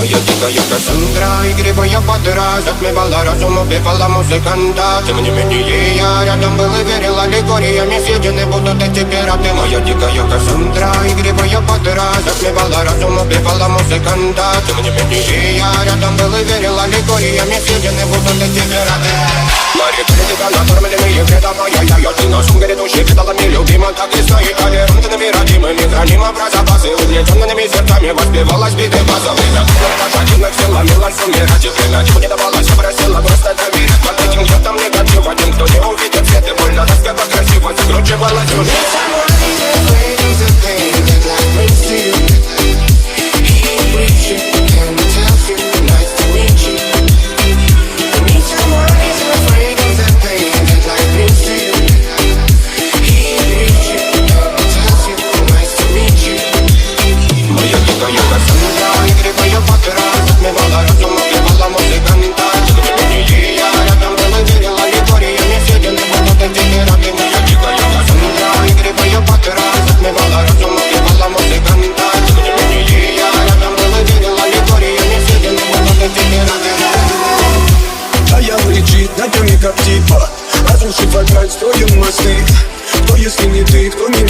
Моя дикая Кассандра, игривая подра, затмевала разум, убивала музыканта. Тем не менее я рядом был и верил, аллегориями съедены будут эти пираты. Моя дикая Кассандра, игривая подра, затмевала разум, убивала музыканта. Тем не менее я рядом был и верил, аллегориями съедены будут эти пираты. Мои критика накормленные предавая я ты на сум грядущий предалами любима. Так и стоит толерантными родимыми, храним про запасы. Увлеченными сердцами воспевалась биты базовые. Один их сила, милость умирать. И время не давалась, я просила просто доверять. Под этим кто там негатив, один кто не увидит свет. И больно тоска красиво закручивалась в уме. Как типа разрушить вокаль, строим мосты. Кто если не ты, кто не